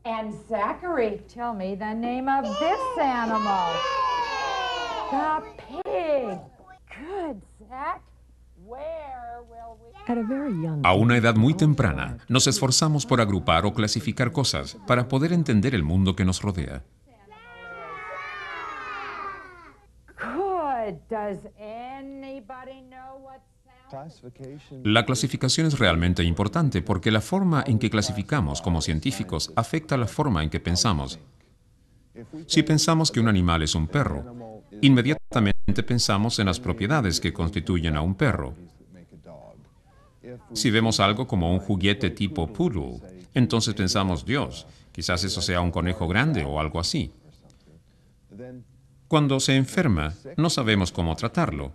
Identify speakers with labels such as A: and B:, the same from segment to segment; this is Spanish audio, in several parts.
A: And Zachary, tell me the name of this animal. The pig. Good, Zach. Where will we...
B: A una edad muy temprana, nos esforzamos por agrupar o clasificar cosas para poder entender el mundo que nos rodea.
A: Good. Does anybody know what sound?
B: La clasificación es realmente importante porque la forma en que clasificamos como científicos afecta la forma en que pensamos. Si pensamos que un animal es un perro, inmediatamente pensamos en las propiedades que constituyen a un perro. Si vemos algo como un juguete tipo poodle, entonces pensamos, Dios, quizás eso sea un conejo grande o algo así. Cuando se enferma, no sabemos cómo tratarlo.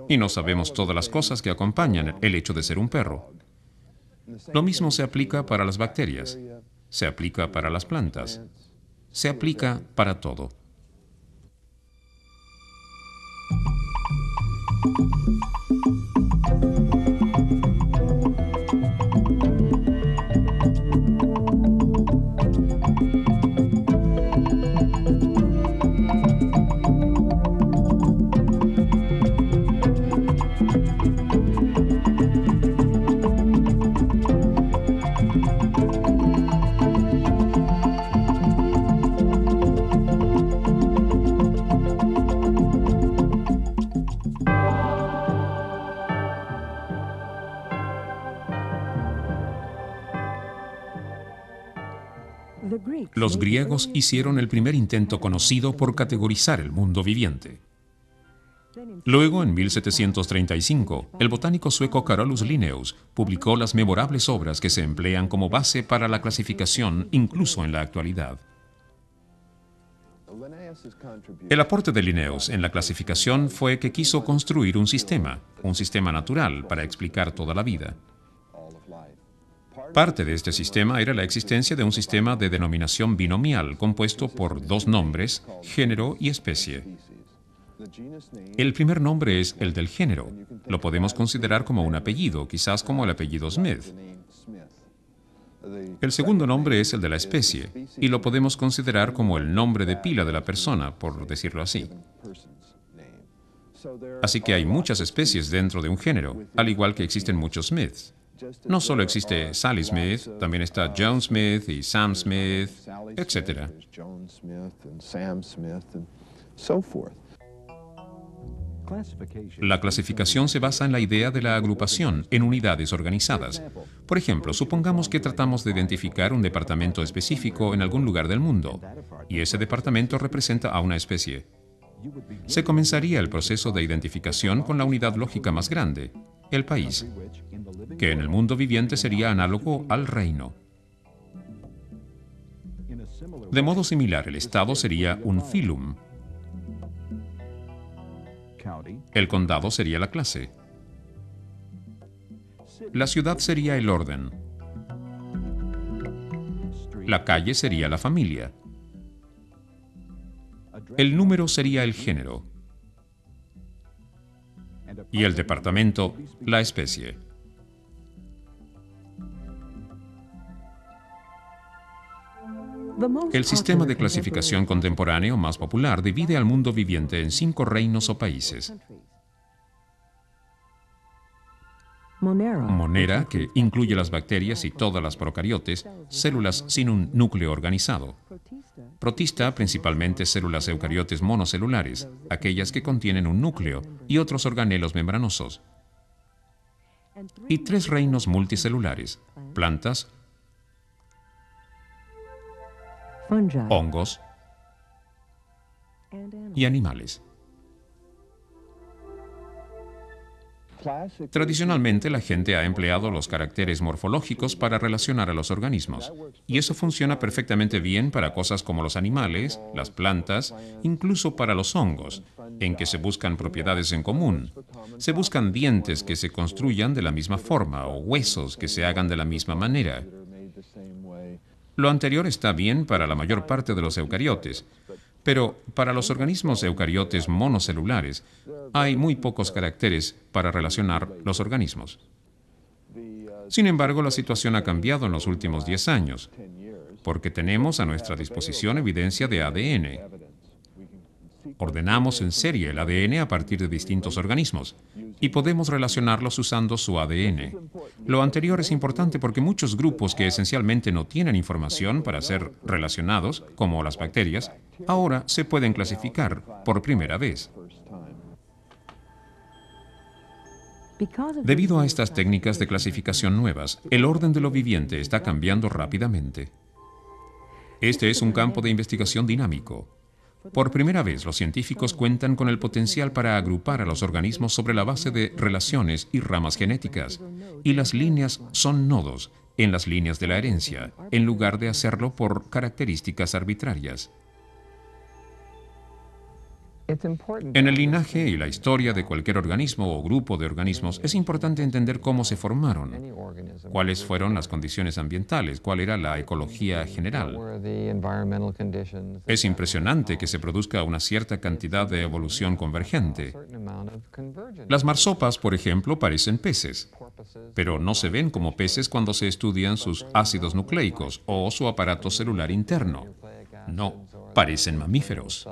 B: Y no sabemos todas las cosas que acompañan el hecho de ser un perro. Lo mismo se aplica para las bacterias, se aplica para las plantas, se aplica para todo. Los griegos hicieron el primer intento conocido por categorizar el mundo viviente. Luego, en 1735, el botánico sueco Carolus Linnaeus publicó las memorables obras que se emplean como base para la clasificación incluso en la actualidad. El aporte de Linnaeus en la clasificación fue que quiso construir un sistema natural para explicar toda la vida. Parte de este sistema era la existencia de un sistema de denominación binomial compuesto por dos nombres, género y especie. El primer nombre es el del género. Lo podemos considerar como un apellido, quizás como el apellido Smith. El segundo nombre es el de la especie, y lo podemos considerar como el nombre de pila de la persona, por decirlo así. Así que hay muchas especies dentro de un género, al igual que existen muchos Smiths. No solo existe Sally Smith, también está John Smith y Sam Smith, etc. La clasificación se basa en la idea de la agrupación en unidades organizadas. Por ejemplo, supongamos que tratamos de identificar un departamento específico en algún lugar del mundo, y ese departamento representa a una especie. Se comenzaría el proceso de identificación con la unidad lógica más grande, el país, que en el mundo viviente sería análogo al reino. De modo similar, el estado sería un phylum. El condado sería la clase. La ciudad sería el orden. La calle sería la familia. El número sería el género. Y el departamento, la especie. El sistema de clasificación contemporáneo más popular divide al mundo viviente en 5 reinos o países. Monera, que incluye las bacterias y todas las procariotes, células sin un núcleo organizado. Protista, principalmente células eucariotes monocelulares, aquellas que contienen un núcleo y otros organelos membranosos. Y 3 reinos multicelulares, plantas, hongos y animales. Tradicionalmente, la gente ha empleado los caracteres morfológicos para relacionar a los organismos, y eso funciona perfectamente bien para cosas como los animales, las plantas, incluso para los hongos, en que se buscan propiedades en común. Se buscan dientes que se construyan de la misma forma o huesos que se hagan de la misma manera. Lo anterior está bien para la mayor parte de los eucariotes, pero para los organismos eucariotes monocelulares hay muy pocos caracteres para relacionar los organismos. Sin embargo, la situación ha cambiado en los últimos 10 años. porque tenemos a nuestra disposición evidencia de ADN. Ordenamos en serie el ADN a partir de distintos organismos y podemos relacionarlos usando su ADN. Lo anterior es importante porque muchos grupos que esencialmente no tienen información para ser relacionados, como las bacterias, ahora se pueden clasificar por primera vez. Debido a estas técnicas de clasificación nuevas, el orden de lo viviente está cambiando rápidamente. Este es un campo de investigación dinámico. Por primera vez, los científicos cuentan con el potencial para agrupar a los organismos sobre la base de relaciones y ramas genéticas, y las líneas son nodos en las líneas de la herencia, en lugar de hacerlo por características arbitrarias. En el linaje y la historia de cualquier organismo o grupo de organismos es importante entender cómo se formaron, cuáles fueron las condiciones ambientales, cuál era la ecología general. Es impresionante que se produzca una cierta cantidad de evolución convergente. Las marsopas, por ejemplo, parecen peces, pero no se ven como peces cuando se estudian sus ácidos nucleicos o su aparato celular interno. No, parecen mamíferos.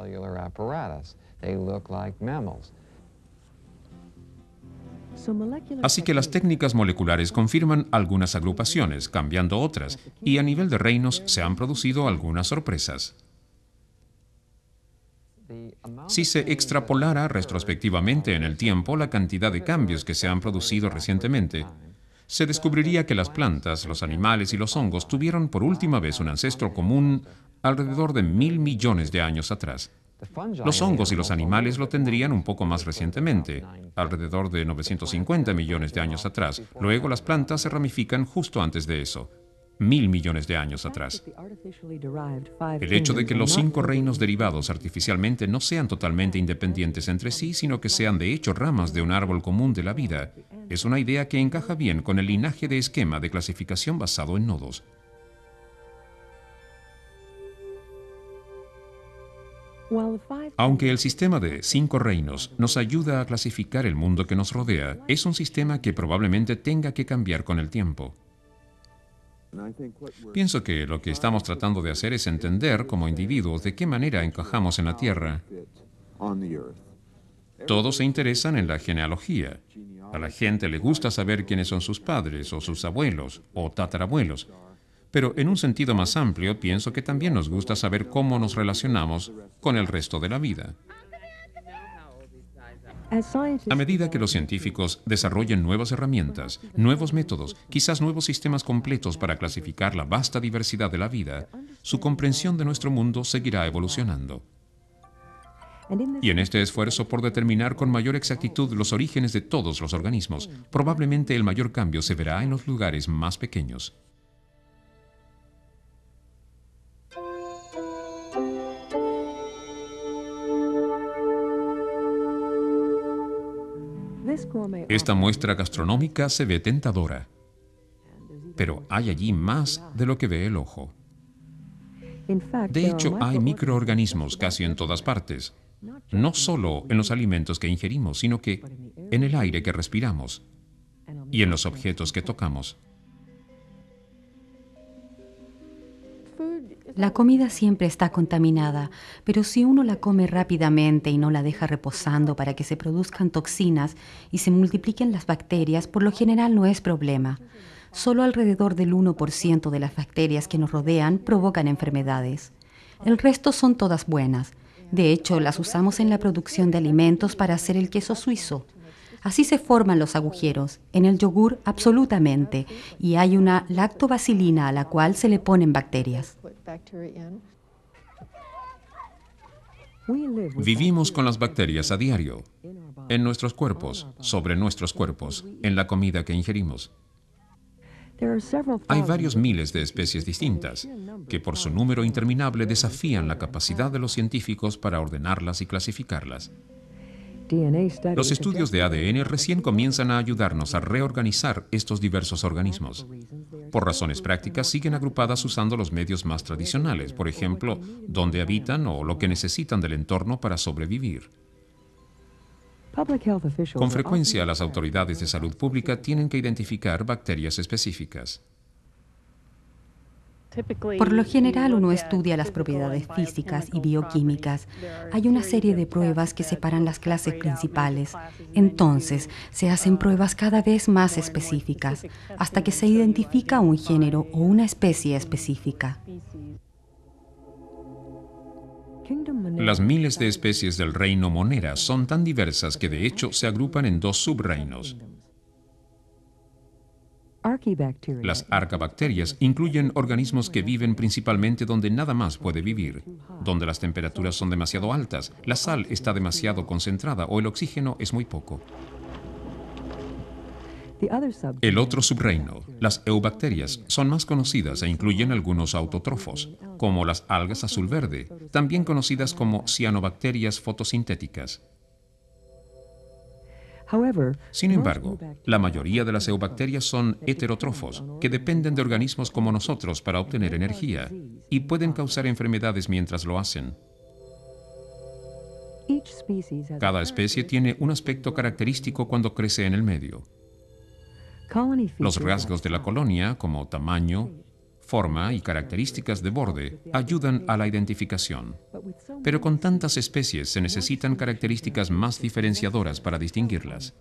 B: Así que las técnicas moleculares confirman algunas agrupaciones, cambiando otras, y a nivel de reinos se han producido algunas sorpresas. Si se extrapolara retrospectivamente en el tiempo la cantidad de cambios que se han producido recientemente, se descubriría que las plantas, los animales y los hongos tuvieron por última vez un ancestro común alrededor de 1.000 millones de años atrás. Los hongos y los animales lo tendrían un poco más recientemente, alrededor de 950 millones de años atrás. Luego las plantas se ramifican justo antes de eso, 1.000 millones de años atrás. El hecho de que los 5 reinos derivados artificialmente no sean totalmente independientes entre sí, sino que sean de hecho ramas de un árbol común de la vida, es una idea que encaja bien con el linaje de esquema de clasificación basado en nodos. Aunque el sistema de 5 reinos nos ayuda a clasificar el mundo que nos rodea, es un sistema que probablemente tenga que cambiar con el tiempo. Pienso que lo que estamos tratando de hacer es entender como individuos de qué manera encajamos en la Tierra. Todos se interesan en la genealogía. A la gente le gusta saber quiénes son sus padres o sus abuelos o tatarabuelos. Pero en un sentido más amplio, pienso que también nos gusta saber cómo nos relacionamos con el resto de la vida. A medida que los científicos desarrollen nuevas herramientas, nuevos métodos, quizás nuevos sistemas completos para clasificar la vasta diversidad de la vida, su comprensión de nuestro mundo seguirá evolucionando. Y en este esfuerzo por determinar con mayor exactitud los orígenes de todos los organismos, probablemente el mayor cambio se verá en los lugares más pequeños. Esta muestra gastronómica se ve tentadora, pero hay allí más de lo que ve el ojo. De hecho, hay microorganismos casi en todas partes, no solo en los alimentos que ingerimos, sino que en el aire que respiramos y en los objetos que tocamos.
C: La comida siempre está contaminada, pero si uno la come rápidamente y no la deja reposando para que se produzcan toxinas y se multipliquen las bacterias, por lo general no es problema. Solo alrededor del 1% de las bacterias que nos rodean provocan enfermedades. El resto son todas buenas. De hecho, las usamos en la producción de alimentos para hacer el queso suizo. Así se forman los agujeros, en el yogur absolutamente, y hay una lactobacilina a la cual se le ponen bacterias.
B: Vivimos con las bacterias a diario, en nuestros cuerpos, sobre nuestros cuerpos, en la comida que ingerimos. Hay varios miles de especies distintas, que por su número interminable desafían la capacidad de los científicos para ordenarlas y clasificarlas. Los estudios de ADN recién comienzan a ayudarnos a reorganizar estos diversos organismos. Por razones prácticas, siguen agrupadas usando los medios más tradicionales, por ejemplo, dónde habitan o lo que necesitan del entorno para sobrevivir. Con frecuencia, las autoridades de salud pública tienen que identificar bacterias específicas.
C: Por lo general uno estudia las propiedades físicas y bioquímicas. Hay una serie de pruebas que separan las clases principales. Entonces se hacen pruebas cada vez más específicas hasta que se identifica un género o una especie específica.
B: Las miles de especies del reino Monera son tan diversas que de hecho se agrupan en dos subreinos. Las arcabacterias incluyen organismos que viven principalmente donde nada más puede vivir, donde las temperaturas son demasiado altas, la sal está demasiado concentrada o el oxígeno es muy poco. El otro subreino, las eubacterias, son más conocidas e incluyen algunos autótrofos, como las algas azul verde, también conocidas como cianobacterias fotosintéticas. Sin embargo, la mayoría de las eubacterias son heterótrofos, que dependen de organismos como nosotros para obtener energía, y pueden causar enfermedades mientras lo hacen. Cada especie tiene un aspecto característico cuando crece en el medio. Los rasgos de la colonia, como tamaño, forma y características de borde, ayudan a la identificación. Pero con tantas especies se necesitan características más diferenciadoras para distinguirlas.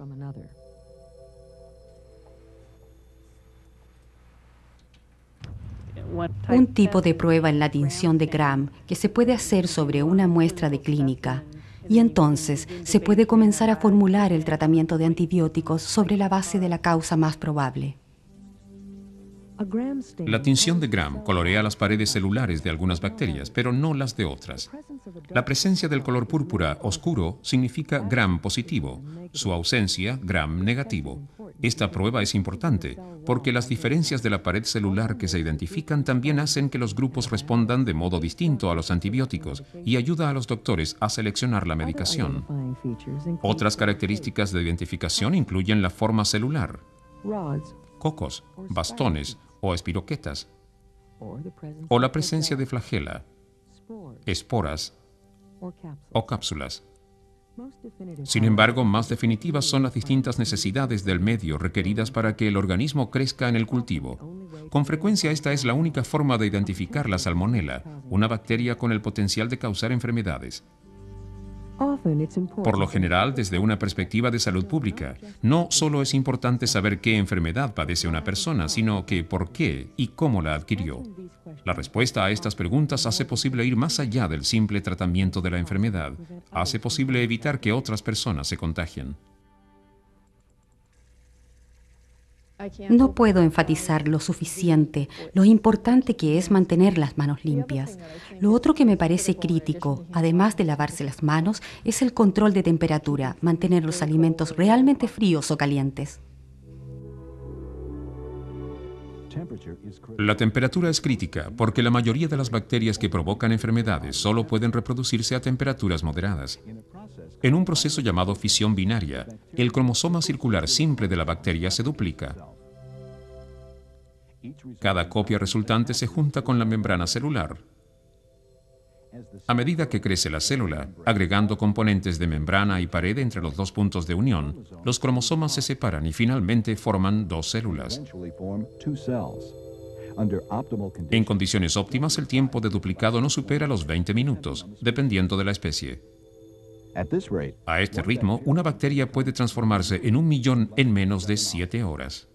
C: Un tipo de prueba en la tinción de Gram que se puede hacer sobre una muestra de clínica. Y entonces se puede comenzar a formular el tratamiento de antibióticos sobre la base de la causa más probable.
B: La tinción de Gram colorea las paredes celulares de algunas bacterias, pero no las de otras. La presencia del color púrpura oscuro significa Gram positivo, su ausencia Gram negativo. Esta prueba es importante porque las diferencias de la pared celular que se identifican también hacen que los grupos respondan de modo distinto a los antibióticos y ayuda a los doctores a seleccionar la medicación. Otras características de identificación incluyen la forma celular, cocos, bastones o espiroquetas, o la presencia de flagela, esporas o cápsulas. Sin embargo, más definitivas son las distintas necesidades del medio requeridas para que el organismo crezca en el cultivo. Con frecuencia esta es la única forma de identificar la salmonela, una bacteria con el potencial de causar enfermedades. Por lo general, desde una perspectiva de salud pública, no solo es importante saber qué enfermedad padece una persona, sino que por qué y cómo la adquirió. La respuesta a estas preguntas hace posible ir más allá del simple tratamiento de la enfermedad. Hace posible evitar que otras personas se contagien.
C: No puedo enfatizar lo suficiente, lo importante que es mantener las manos limpias. Lo otro que me parece crítico, además de lavarse las manos, es el control de temperatura, mantener los alimentos realmente fríos o calientes.
B: La temperatura es crítica porque la mayoría de las bacterias que provocan enfermedades solo pueden reproducirse a temperaturas moderadas. En un proceso llamado fisión binaria, el cromosoma circular simple de la bacteria se duplica. Cada copia resultante se junta con la membrana celular. A medida que crece la célula, agregando componentes de membrana y pared entre los dos puntos de unión, los cromosomas se separan y finalmente forman dos células. En condiciones óptimas, el tiempo de duplicado no supera los 20 minutos, dependiendo de la especie. A este ritmo, una bacteria puede transformarse en 1 millón en menos de 7 horas.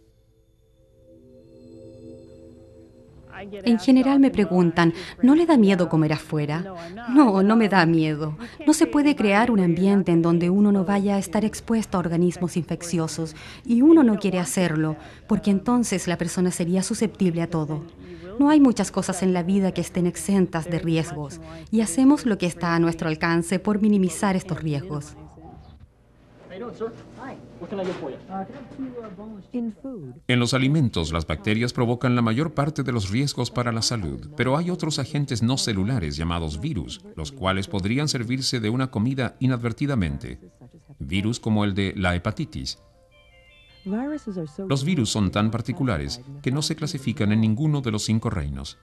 C: En general me preguntan, ¿no le da miedo comer afuera? No, no me da miedo. No se puede crear un ambiente en donde uno no vaya a estar expuesto a organismos infecciosos y uno no quiere hacerlo, porque entonces la persona sería susceptible a todo. No hay muchas cosas en la vida que estén exentas de riesgos y hacemos lo que está a nuestro alcance por minimizar estos riesgos.
B: En los alimentos, las bacterias provocan la mayor parte de los riesgos para la salud, pero hay otros agentes no celulares llamados virus, los cuales podrían servirse de una comida inadvertidamente. Virus como el de la hepatitis. Los virus son tan particulares que no se clasifican en ninguno de los 5 reinos.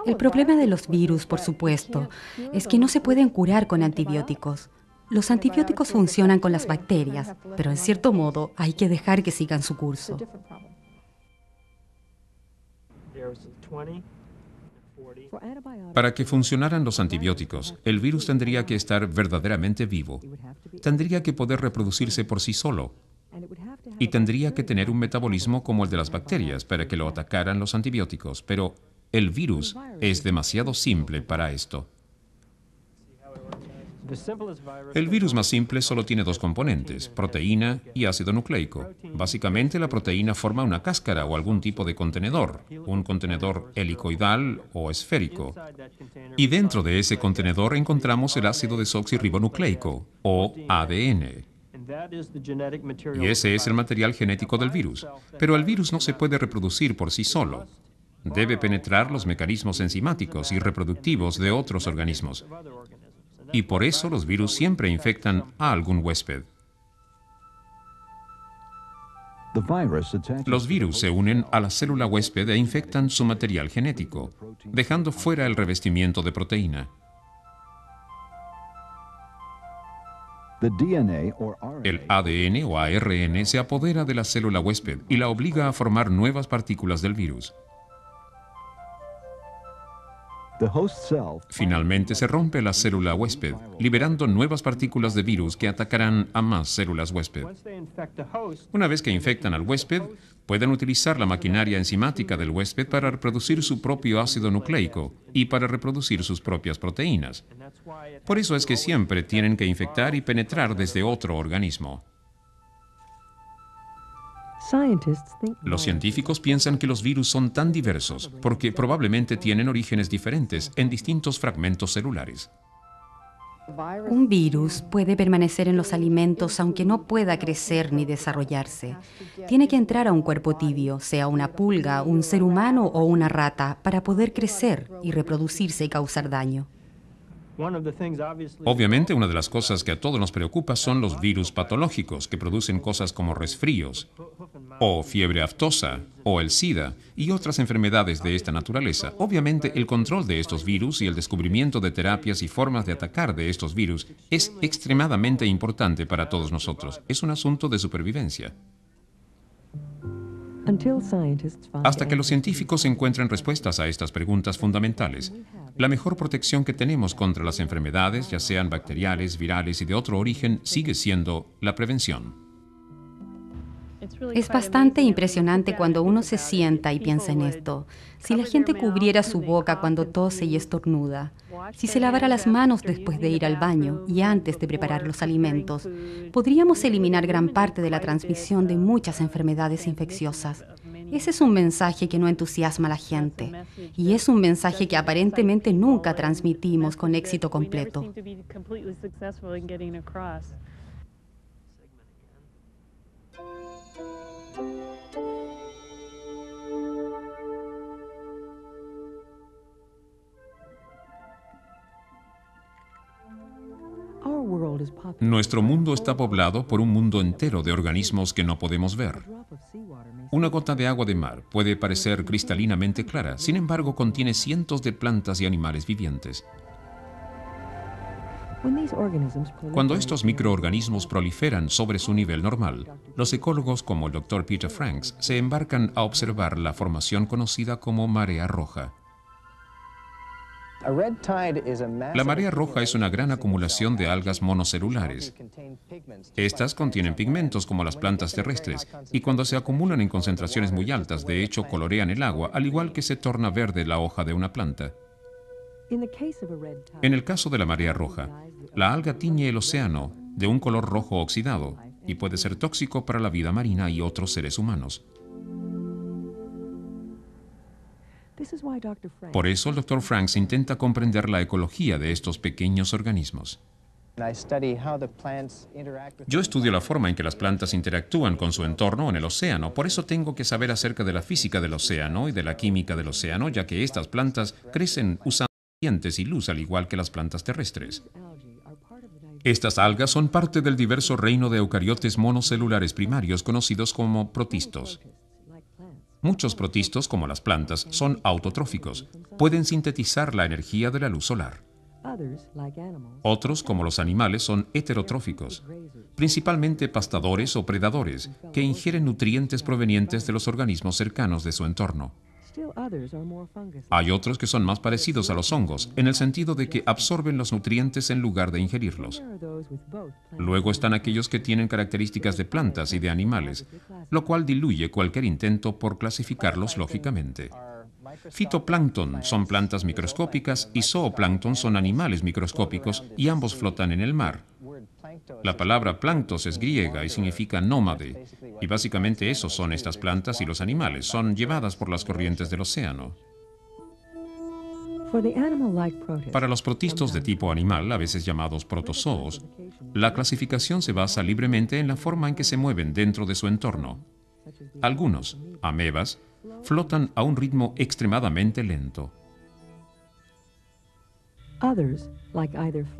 C: El problema de los virus, por supuesto, es que no se pueden curar con antibióticos. Los antibióticos funcionan con las bacterias, pero en cierto modo hay que dejar que sigan su curso.
B: Para que funcionaran los antibióticos, el virus tendría que estar verdaderamente vivo. Tendría que poder reproducirse por sí solo. Y tendría que tener un metabolismo como el de las bacterias para que lo atacaran los antibióticos. Pero el virus es demasiado simple para esto. El virus más simple solo tiene dos componentes, proteína y ácido nucleico. Básicamente, la proteína forma una cáscara o algún tipo de contenedor, un contenedor helicoidal o esférico. Y dentro de ese contenedor encontramos el ácido desoxirribonucleico, o ADN. Y ese es el material genético del virus. Pero el virus no se puede reproducir por sí solo. Debe penetrar los mecanismos enzimáticos y reproductivos de otros organismos. Y por eso los virus siempre infectan a algún huésped. Los virus se unen a la célula huésped e infectan su material genético, dejando fuera el revestimiento de proteína. El ADN o ARN se apodera de la célula huésped y la obliga a formar nuevas partículas del virus. Finalmente se rompe la célula huésped, liberando nuevas partículas de virus que atacarán a más células huésped. Una vez que infectan al huésped, pueden utilizar la maquinaria enzimática del huésped para reproducir su propio ácido nucleico y para reproducir sus propias proteínas. Por eso es que siempre tienen que infectar y penetrar desde otro organismo. Los científicos piensan que los virus son tan diversos porque probablemente tienen orígenes diferentes en distintos fragmentos celulares.
C: Un virus puede permanecer en los alimentos aunque no pueda crecer ni desarrollarse. Tiene que entrar a un cuerpo tibio, sea una pulga, un ser humano o una rata, para poder crecer y reproducirse y causar daño.
B: Obviamente, una de las cosas que a todos nos preocupa son los virus patológicos que producen cosas como resfríos, o fiebre aftosa, o el SIDA, y otras enfermedades de esta naturaleza. Obviamente, el control de estos virus y el descubrimiento de terapias y formas de atacar de estos virus es extremadamente importante para todos nosotros. Es un asunto de supervivencia. Hasta que los científicos encuentren respuestas a estas preguntas fundamentales, la mejor protección que tenemos contra las enfermedades, ya sean bacteriales, virales y de otro origen, sigue siendo la prevención.
C: Es bastante impresionante cuando uno se sienta y piensa en esto. Si la gente cubriera su boca cuando tose y estornuda, si se lavara las manos después de ir al baño y antes de preparar los alimentos, podríamos eliminar gran parte de la transmisión de muchas enfermedades infecciosas. Ese es un mensaje que no entusiasma a la gente, y es un mensaje que aparentemente nunca transmitimos con éxito completo.
B: Nuestro mundo está poblado por un mundo entero de organismos que no podemos ver. Una gota de agua de mar puede parecer cristalinamente clara, sin embargo contiene cientos de plantas y animales vivientes. Cuando estos microorganismos proliferan sobre su nivel normal, los ecólogos como el Dr. Peter Franks se embarcan a observar la formación conocida como marea roja. La marea roja es una gran acumulación de algas monocelulares. Estas contienen pigmentos como las plantas terrestres y cuando se acumulan en concentraciones muy altas, de hecho, colorean el agua, al igual que se torna verde la hoja de una planta. En el caso de la marea roja, la alga tiñe el océano de un color rojo oxidado y puede ser tóxico para la vida marina y otros seres humanos. Por eso el Dr. Franks intenta comprender la ecología de estos pequeños organismos. Yo estudio la forma en que las plantas interactúan con su entorno en el océano, por eso tengo que saber acerca de la física del océano y de la química del océano, ya que estas plantas crecen usando nutrientes y luz al igual que las plantas terrestres. Estas algas son parte del diverso reino de eucariotes monocelulares primarios conocidos como protistos. Muchos protistos, como las plantas, son autotróficos. Pueden sintetizar la energía de la luz solar. Otros, como los animales, son heterotróficos, principalmente pastadores o predadores, que ingieren nutrientes provenientes de los organismos cercanos de su entorno. Hay otros que son más parecidos a los hongos, en el sentido de que absorben los nutrientes en lugar de ingerirlos. Luego están aquellos que tienen características de plantas y de animales, lo cual diluye cualquier intento por clasificarlos lógicamente. Fitoplancton son plantas microscópicas y zooplancton son animales microscópicos y ambos flotan en el mar. La palabra planctos es griega y significa nómade, y básicamente eso son estas plantas y los animales, son llevadas por las corrientes del océano. Para los protistos de tipo animal, a veces llamados protozoos, la clasificación se basa libremente en la forma en que se mueven dentro de su entorno. Algunos, amebas, flotan a un ritmo extremadamente lento.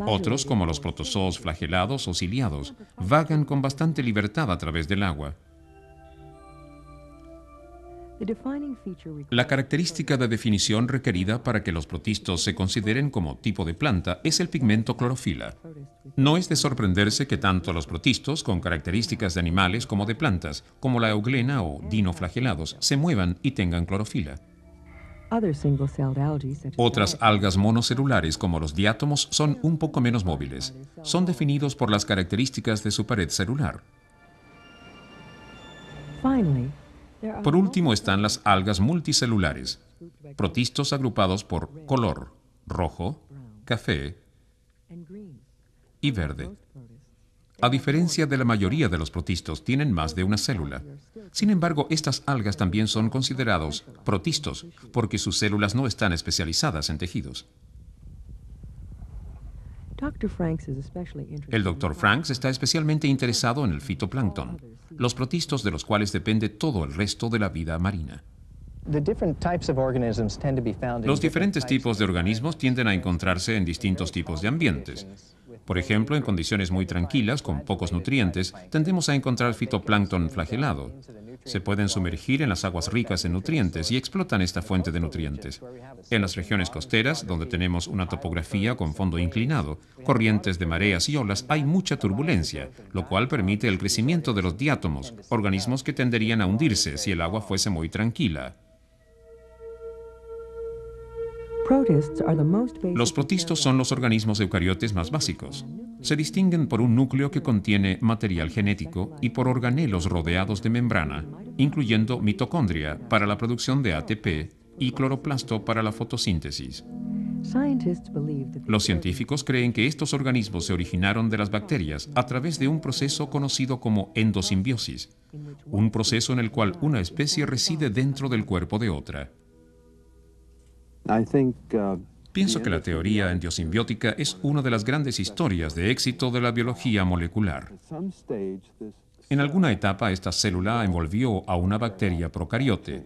B: Otros, como los protozoos flagelados o ciliados, vagan con bastante libertad a través del agua. La característica de definición requerida para que los protistos se consideren como tipo de planta es el pigmento clorofila. No es de sorprenderse que tanto los protistos, con características de animales como de plantas, como la euglena o dinoflagelados, se muevan y tengan clorofila. Otras algas monocelulares, como los diátomos, son un poco menos móviles. Son definidos por las características de su pared celular. Por último están las algas multicelulares, protistos agrupados por color, rojo, café y verde. A diferencia de la mayoría de los protistos, tienen más de una célula. Sin embargo, estas algas también son considerados protistos, porque sus células no están especializadas en tejidos. El Dr. Franks está especialmente interesado en el fitoplancton, los protistos de los cuales depende todo el resto de la vida marina. Los diferentes tipos de organismos tienden a encontrarse en distintos tipos de ambientes. Por ejemplo, en condiciones muy tranquilas, con pocos nutrientes, tendemos a encontrar fitoplancton flagelado. Se pueden sumergir en las aguas ricas en nutrientes y explotan esta fuente de nutrientes. En las regiones costeras, donde tenemos una topografía con fondo inclinado, corrientes de mareas y olas, hay mucha turbulencia, lo cual permite el crecimiento de los diátomos, organismos que tenderían a hundirse si el agua fuese muy tranquila. Los protistos son los organismos eucariotes más básicos. Se distinguen por un núcleo que contiene material genético y por organelos rodeados de membrana, incluyendo mitocondria para la producción de ATP y cloroplasto para la fotosíntesis. Los científicos creen que estos organismos se originaron de las bacterias a través de un proceso conocido como endosimbiosis, un proceso en el cual una especie reside dentro del cuerpo de otra. Pienso que la teoría endiosimbiótica es una de las grandes historias de éxito de la biología molecular. En alguna etapa, esta célula envolvió a una bacteria procariote.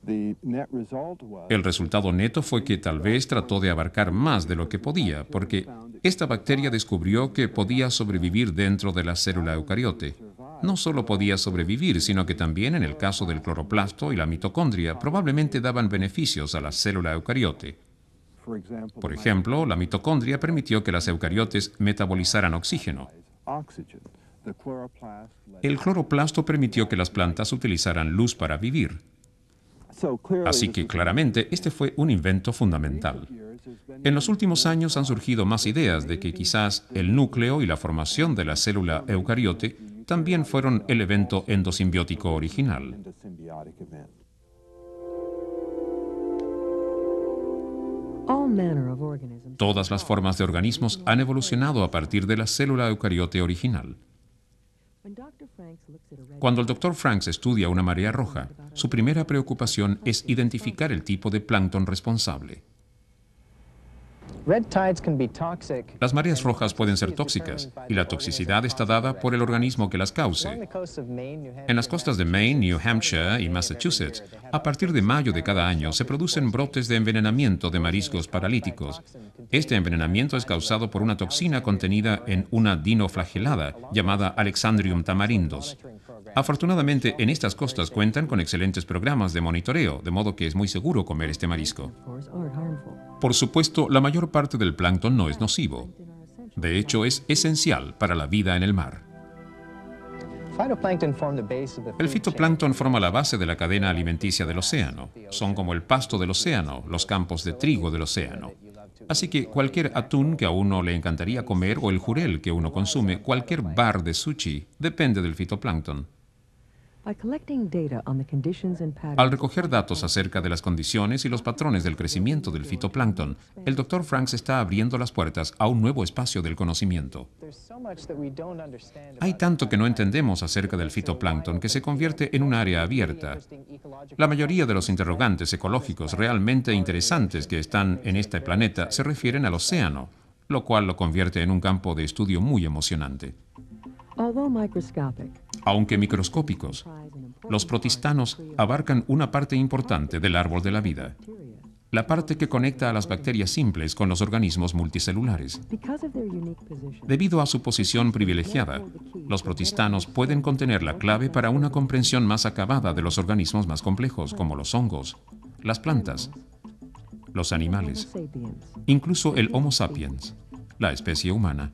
B: El resultado neto fue que tal vez trató de abarcar más de lo que podía, porque esta bacteria descubrió que podía sobrevivir dentro de la célula eucariote. No solo podía sobrevivir, sino que también en el caso del cloroplasto y la mitocondria probablemente daban beneficios a la célula eucariote. Por ejemplo, la mitocondria permitió que las eucariotes metabolizaran oxígeno. El cloroplasto permitió que las plantas utilizaran luz para vivir. Así que claramente este fue un invento fundamental. En los últimos años han surgido más ideas de que quizás el núcleo y la formación de la célula eucariote también fueron el evento endosimbiótico original. Todas las formas de organismos han evolucionado a partir de la célula eucariote original. Cuando el Dr. Franks estudia una marea roja, su primera preocupación es identificar el tipo de plancton responsable. Las mareas rojas pueden ser tóxicas, y la toxicidad está dada por el organismo que las cause. En las costas de Maine, New Hampshire y Massachusetts, a partir de mayo de cada año se producen brotes de envenenamiento de mariscos paralíticos. Este envenenamiento es causado por una toxina contenida en una dinoflagelada llamada Alexandrium tamarindus. Afortunadamente, en estas costas cuentan con excelentes programas de monitoreo, de modo que es muy seguro comer este marisco. Por supuesto, la mayor parte del plancton no es nocivo. De hecho, es esencial para la vida en el mar. El fitoplancton forma la base de la cadena alimenticia del océano. Son como el pasto del océano, los campos de trigo del océano. Así que cualquier atún que a uno le encantaría comer o el jurel que uno consume, cualquier bar de sushi, depende del fitoplancton. Al recoger datos acerca de las condiciones y los patrones del crecimiento del fitoplancton, el Dr. Franks está abriendo las puertas a un nuevo espacio del conocimiento. Hay tanto que no entendemos acerca del fitoplancton que se convierte en un área abierta. La mayoría de los interrogantes ecológicos realmente interesantes que están en este planeta se refieren al océano, lo cual lo convierte en un campo de estudio muy emocionante. Aunque microscópicos, los protistanos abarcan una parte importante del árbol de la vida, la parte que conecta a las bacterias simples con los organismos multicelulares. Debido a su posición privilegiada, los protistanos pueden contener la clave para una comprensión más acabada de los organismos más complejos, como los hongos, las plantas, los animales, incluso el Homo sapiens, la especie humana.